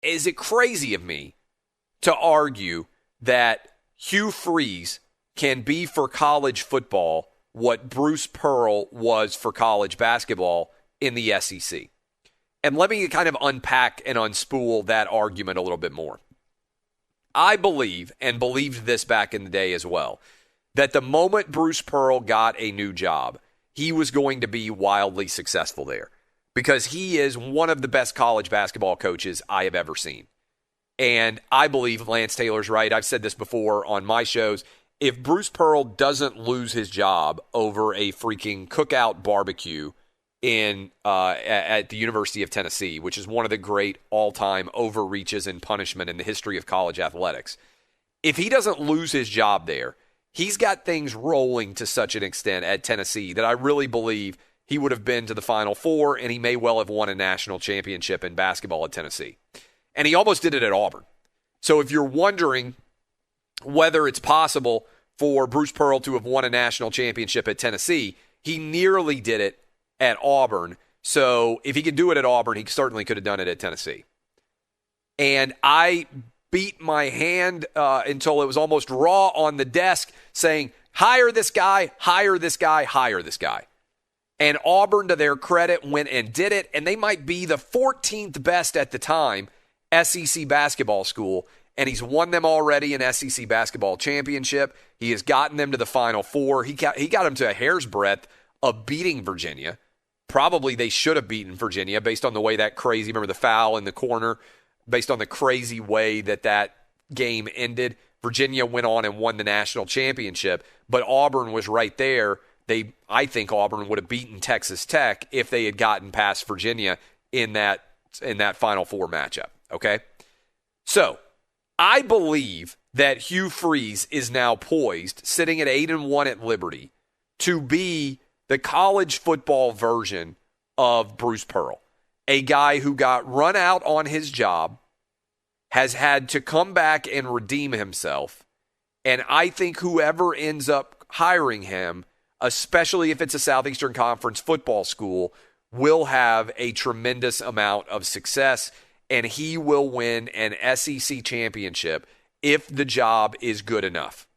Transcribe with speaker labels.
Speaker 1: is it crazy of me to argue that Hugh Freeze can be for college football what Bruce Pearl was for college basketball in the SEC? And let me kind of unpack and unspool that argument a little bit more. I believe, and believed this back in the day as well, that the moment Bruce Pearl got a new job, he was going to be wildly successful there because he is one of the best college basketball coaches I have ever seen. And I believe Lance Taylor's right. I've said this before on my shows. If Bruce Pearl doesn't lose his job over a freaking cookout barbecue at the University of Tennessee, which is one of the great all-time overreaches and punishment in the history of college athletics, if he doesn't lose his job there, he's got things rolling to such an extent at Tennessee that I really believe he would have been to the Final Four, and he may well have won a national championship in basketball at Tennessee. And he almost did it at Auburn. So if you're wondering whether it's possible for Bruce Pearl to have won a national championship at Tennessee, he nearly did it at Auburn. So if he could do it at Auburn, he certainly could have done it at Tennessee. And I beat my hand until it was almost raw on the desk saying, hire this guy, hire this guy, hire this guy. And Auburn, to their credit, went and did it. And they might be the 14th best at the time SEC basketball school, and he's won them already an SEC basketball championship. He has gotten them to the Final Four. He got them to a hair's breadth of beating Virginia. Probably they should have beaten Virginia based on the way that crazy, remember the foul in the corner, based on the crazy way that game ended. Virginia went on and won the national championship, but Auburn was right there. I think Auburn would have beaten Texas Tech if they had gotten past Virginia in that Final Four matchup. Okay? So, I believe that Hugh Freeze is now poised, sitting at 8-1 at Liberty, to be the college football version of Bruce Pearl. A guy who got run out on his job, has had to come back and redeem himself, and I think whoever ends up hiring him, especially if it's a Southeastern Conference football school, will have a tremendous amount of success, and he will win an SEC championship if the job is good enough.